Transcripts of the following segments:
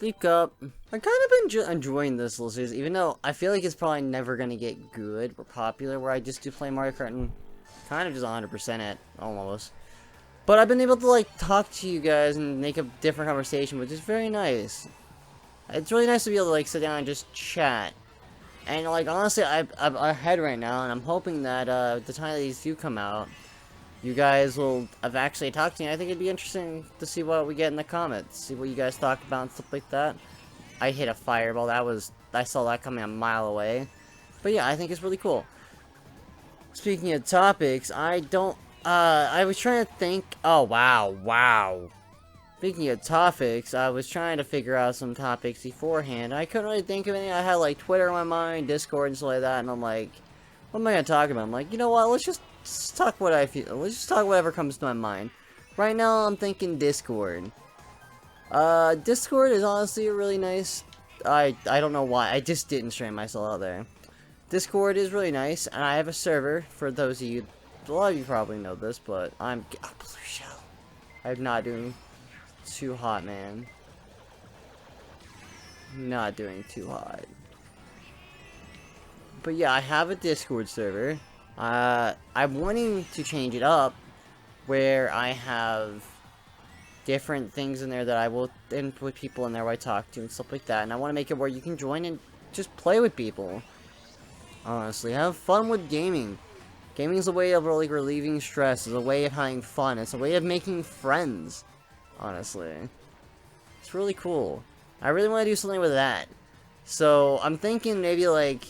Speak up. I've kind of been enjoying this little series, even though I feel like it's probably never gonna get good or popular, where I just do play Mario Kart and kind of just 100% it, almost. But I've been able to, like, talk to you guys and make a different conversation, which is very nice. It's really nice to be able to, like, sit down and just chat. And, like, honestly, I'm ahead right now, and I'm hoping that, the time that these do come out, you guys will have actually talked to me. I think it'd be interesting to see what we get in the comments, see what you guys talk about and stuff like that. I hit a fireball. I saw that coming a mile away. But yeah, I think it's really cool. Speaking of topics, I was trying to think. Oh, wow. Speaking of topics, I was trying to figure out some topics beforehand. I couldn't really think of any. I had like Twitter on my mind, Discord and stuff like that, and I'm like, what am I gonna talk about? I'm like, you know what? Let's just talk what I feel. Let's just talk whatever comes to my mind. Right now, I'm thinking Discord. Discord is honestly a really nice. I don't know why. I just didn't stream myself out there. Discord is really nice, and I have a server. For those of you, a lot of you probably know this, but I'm blue shell. I'm not doing too hot, man. Not doing too hot. But yeah, I have a Discord server. I'm wanting to change it up, where I have different things in there that I will input people in there where I talk to and stuff like that. And I want to make it where you can join and just play with people. Honestly, have fun with gaming. Gaming is a way of like relieving stress. It's a way of having fun. It's a way of making friends. Honestly, it's really cool. I really want to do something with that. So I'm thinking maybe like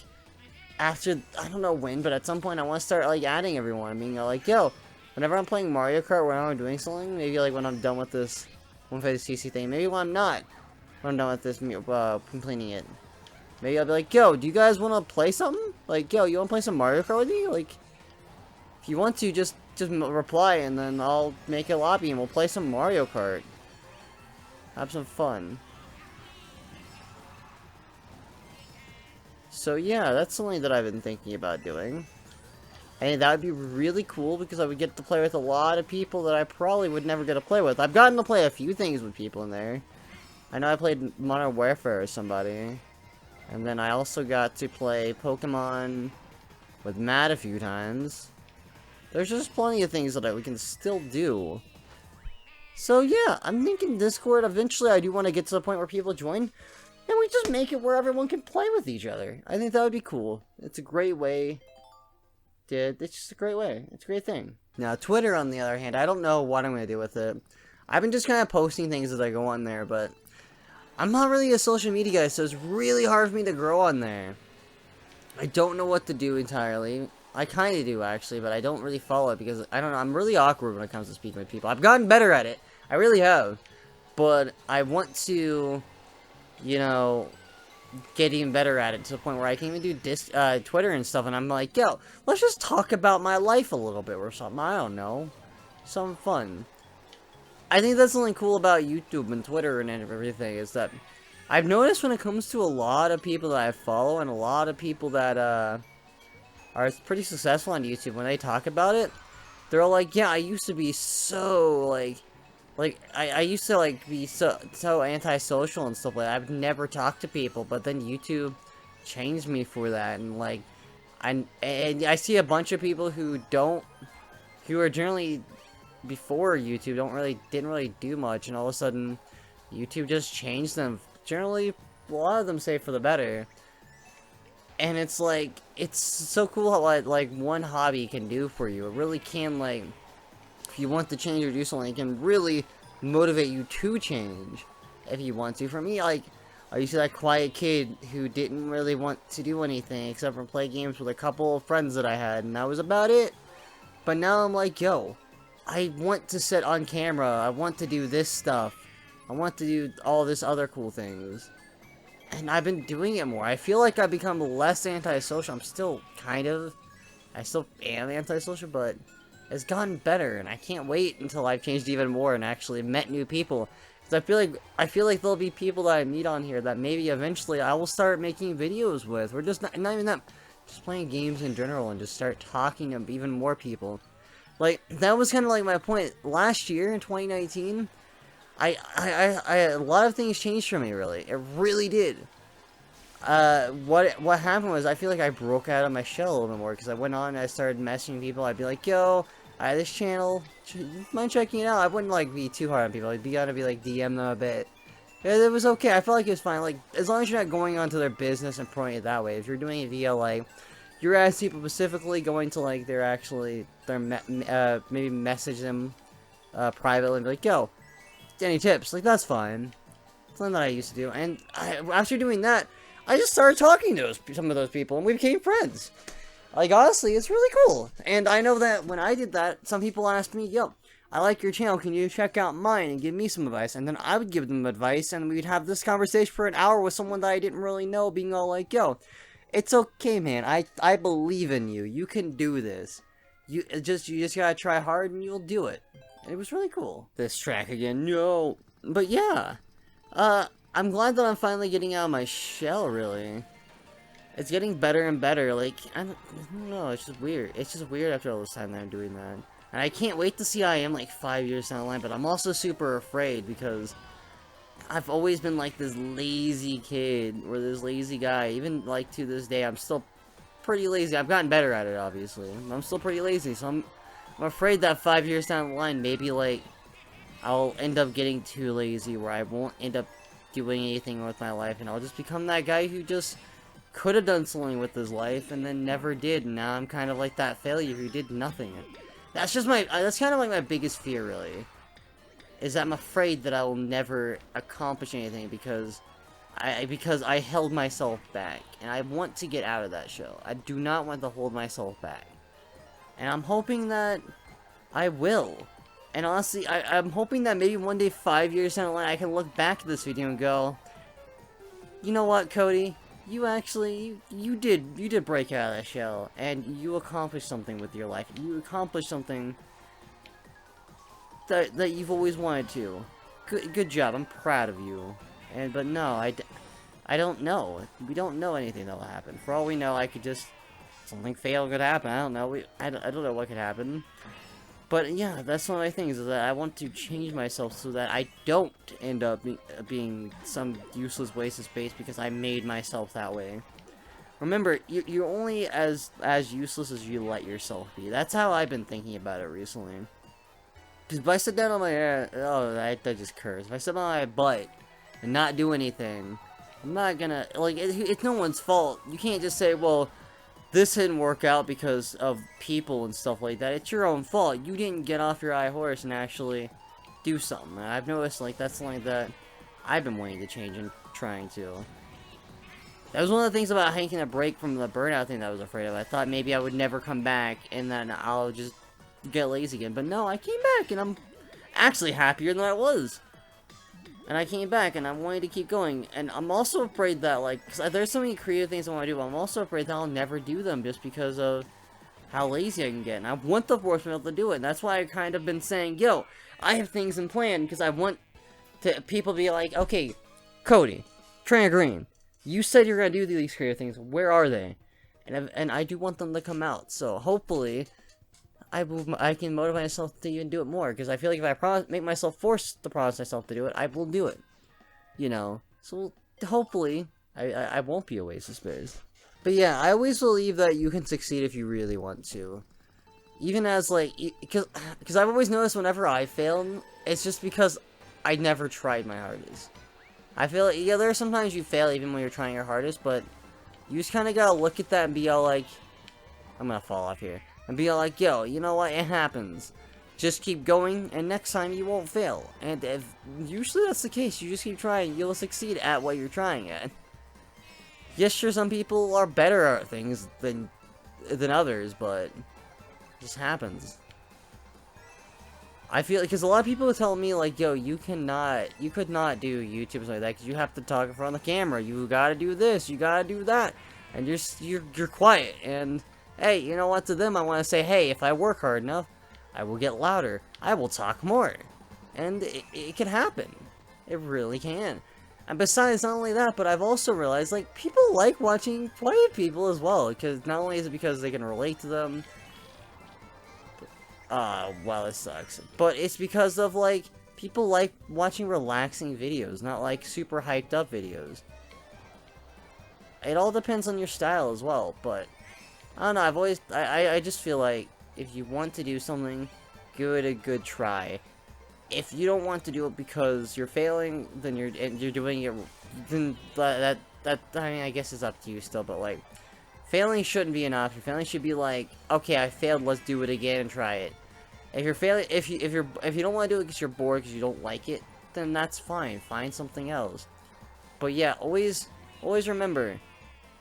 after, I don't know when, but at some point I want to start like adding everyone. I mean, like, yo, whenever I'm playing Mario Kart, when I'm doing something, maybe like when I'm done with this 150cc thing, maybe when I'm not, when I'm done with this completing it, maybe I'll be like, yo, do you guys want to play something? Like, yo, you want to play some Mario Kart with me? Like, if you want to, just reply, and then I'll make a lobby and we'll play some Mario Kart. Have some fun. So yeah, that's something that I've been thinking about doing. And that would be really cool because I would get to play with a lot of people that I probably would never get to play with. I've gotten to play a few things with people in there. I know I played Modern Warfare with somebody. And then I also got to play Pokemon with Matt a few times. There's just plenty of things that we can still do. So yeah, I'm thinking Discord, eventually I do want to get to the point where people join. And we just make it where everyone can play with each other. I think that would be cool. It's a great way. It's just a great way. It's a great thing. Now, Twitter, on the other hand, I don't know what I'm going to do with it. I've been just kind of posting things as I go on there, but I'm not really a social media guy, so it's really hard for me to grow on there. I don't know what to do entirely. I kind of do, actually, but I don't really follow it because, I don't know, I'm really awkward when it comes to speaking with people. I've gotten better at it. I really have. But I want to, you know, get even better at it to the point where I can even do Twitter and stuff, and I'm like, yo, let's just talk about my life a little bit or something. I don't know. Something fun. I think that's something cool about YouTube and Twitter and everything, is that I've noticed when it comes to a lot of people that I follow and a lot of people that are pretty successful on YouTube, when they talk about it, they're all like, yeah, I used to be so, I used to, like, be so antisocial and stuff like that. I've never talked to people, but then YouTube changed me for that, and, like, and I see a bunch of people who are generally, before YouTube, didn't really do much, and all of a sudden, YouTube just changed them. Generally, a lot of them say for the better. And it's, like, it's so cool how, like, one hobby can do for you. It really can, like, if you want to change or do something, it can really motivate you to change if you want to. For me, like, I used to be that quiet kid who didn't really want to do anything except for play games with a couple of friends that I had, and that was about it. But now I'm like, yo, I want to sit on camera, I want to do this stuff, I want to do all this other cool things. And I've been doing it more. I feel like I've become less antisocial. I'm still I still am antisocial, but it's gotten better, and I can't wait until I've changed even more and actually met new people. Because I feel like there'll be people that I meet on here that maybe eventually I will start making videos with. We're just not even that, just playing games in general and just start talking to even more people. Like, that was kind of like my point. Last year in 2019, a lot of things changed for me, really. It really did. What happened was, I feel like I broke out of my shell a little bit more, because I went on and I started messaging people. I'd be like, yo, I have this channel, mind checking it out? I wouldn't, like, be too hard on people. I'd be gotta be, like, DM them a bit. It was okay. I felt like it was fine. Like, as long as you're not going onto their business and promoting it that way. If you're doing it via, like, you're asking people specifically going to, like, maybe message them, privately and be like, yo, any tips? Like, that's fine. Something that I used to do. And after doing that, I just started talking to some of those people, and we became friends. Like, honestly, it's really cool. And I know that when I did that, some people asked me, yo, I like your channel, can you check out mine and give me some advice? And then I would give them advice, and we'd have this conversation for an hour with someone that I didn't really know, being all like, yo, it's okay, man, I believe in you, you can do this. You just gotta try hard, and you'll do it. And it was really cool. This track again, no. But yeah, I'm glad that I'm finally getting out of my shell, really. It's getting better and better, like, I don't know, it's just weird. It's just weird after all this time that I'm doing that. And I can't wait to see I am, like, 5 years down the line, but I'm also super afraid, because I've always been, like, this lazy kid, or this lazy guy. Even, like, to this day, I'm still pretty lazy. I've gotten better at it, obviously. I'm still pretty lazy, so I'm afraid that 5 years down the line, maybe, like, I'll end up getting too lazy, where I won't end up doing anything with my life, and I'll just become that guy who just could have done something with his life, and then never did, and now I'm kind of like that failure who did nothing. That's just that's kind of like my biggest fear, really. Is that I'm afraid that I will never accomplish anything because I held myself back. And I want to get out of that show. I do not want to hold myself back. And I'm hoping that I will. And honestly, I'm hoping that maybe one day, 5 years down the line, I can look back at this video and go, you know what, Cody? You actually, you did break out of that shell, and you accomplished something with your life. You accomplished something that you've always wanted to. Good job. I'm proud of you. But no, I don't know. We don't know anything that'll happen. For all we know, I could just something fail could happen. I don't know. I don't know what could happen. But yeah, that's one of my things, is that I want to change myself so that I don't end up being some useless waste of space because I made myself that way. Remember, you're only as useless as you let yourself be. That's how I've been thinking about it recently. Because if I sit down on my I just cursed. If I sit on my butt and not do anything, I'm not gonna, like, it's no one's fault. You can't just say, well, this didn't work out because of people and stuff like that. It's your own fault. You didn't get off your high horse and actually do something. And I've noticed, like, that's something that I've been wanting to change and trying to. That was one of the things about taking a break from the burnout thing that I was afraid of. I thought maybe I would never come back and then I'll just get lazy again. But no, I came back and I'm actually happier than I was. And I came back, and I'm wanting to keep going. And I'm also afraid that, like, cause there's so many creative things I want to do, but I'm also afraid that I'll never do them just because of how lazy I can get. And I want the force to be able to do it. And that's why I've kind of been saying, yo, I have things in plan, because I want people to be like, okay, Cody, Trina Green, you said you're going to do these creative things. Where are they? And I do want them to come out. So hopefully I can motivate myself to even do it more, because I feel like if I make myself force to promise myself to do it, I will do it. You know? So, hopefully, I won't be a waste of space. But yeah, I always believe that you can succeed if you really want to. Even as, like, because I've always noticed whenever I fail, it's just because I never tried my hardest. I feel like, yeah, there are sometimes you fail even when you're trying your hardest, but you just kind of gotta look at that and be all like, I'm gonna fall off here. And be like, yo, you know what, it happens. Just keep going, and next time you won't fail. And usually that's the case, you just keep trying, you'll succeed at what you're trying at. Yes, sure, some people are better at things than others, but it just happens. I feel, because a lot of people tell me, like, yo, you could not do YouTube or something like that, because you have to talk in front of the camera, you gotta do this, you gotta do that, and you're quiet, and hey, you know what, to them I want to say, hey, if I work hard enough, I will get louder. I will talk more. And it can happen. It really can. And besides, not only that, but I've also realized, like, people like watching quiet people as well. Because not only is it because they can relate to them. Wow, this sucks. But it's because of, like, People like watching relaxing videos, not like super hyped up videos. It all depends on your style as well, but I don't know, I just feel like if you want to do something, give it a good try. If you don't want to do it because you're failing, then you're doing it, then that I mean, I guess it's up to you still, but like, failing shouldn't be an option. Failing should be like, okay, I failed, let's do it again and try it. If you're failing, if you don't want to do it because you're bored, because you don't like it, then that's fine. Find something else. But yeah, always remember,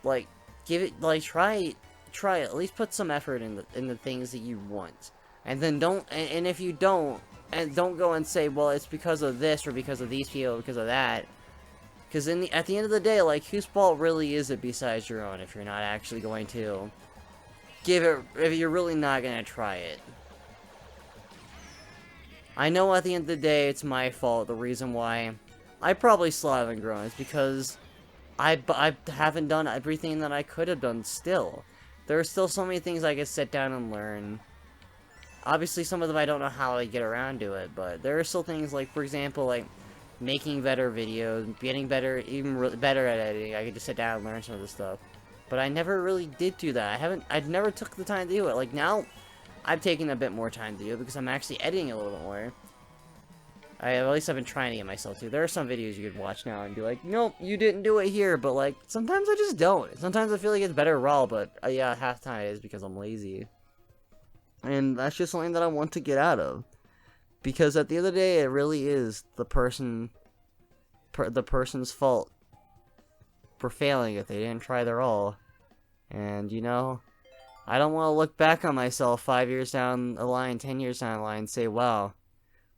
like, try it. At least put some effort in the things that you want, and then and if you don't, and don't go and say, well, it's because of this or because of these people, because of that. Because at the end of the day, like, whose fault really is it besides your own if you're not actually going to if you're really not going to try it? I know at the end of the day, it's my fault. The reason why I probably still haven't grown is because I haven't done everything that I could have done still. There are still so many things I could sit down and learn. Obviously, some of them I don't know how I get around to it, but there are still things like, for example, like, making better videos, getting better, even better at editing. I could just sit down and learn some of this stuff. But I never really did do that. I never took the time to do it. Like, now, I've taken a bit more time to do it because I'm actually editing a little bit more. At least I've been trying to get myself to. There are some videos you could watch now and be like, nope, you didn't do it here, but like, sometimes I just don't. Sometimes I feel like it's better raw, but yeah, half the time it is because I'm lazy. And that's just something that I want to get out of. Because at the end of the day, it really is the person's fault for failing if they didn't try their all. And, you know, I don't want to look back on myself 5 years down the line, 10 years down the line, and say, wow,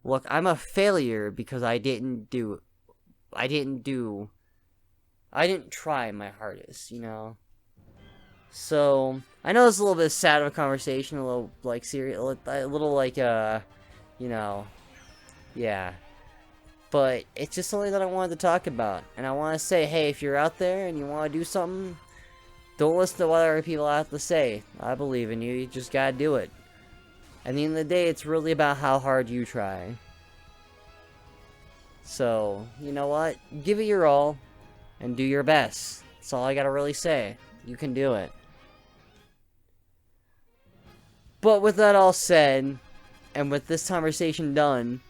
look, I'm a failure because I didn't try my hardest, you know? So, I know it's a little bit sad of a conversation, a little, like, serious, a little, like, you know, yeah. But it's just something that I wanted to talk about. And I want to say, hey, if you're out there and you want to do something, don't listen to what other people have to say. I believe in you. You just gotta do it. At the end of the day, it's really about how hard you try. So, you know what? Give it your all and do your best. That's all I gotta really say. You can do it. But with that all said, and with this conversation done,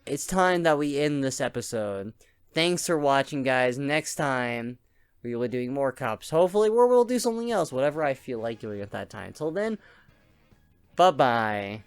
it's time that we end this episode. Thanks for watching, guys. Next time, we will be doing more cups. Hopefully, we'll do something else, whatever I feel like doing at that time. Till then, bye-bye.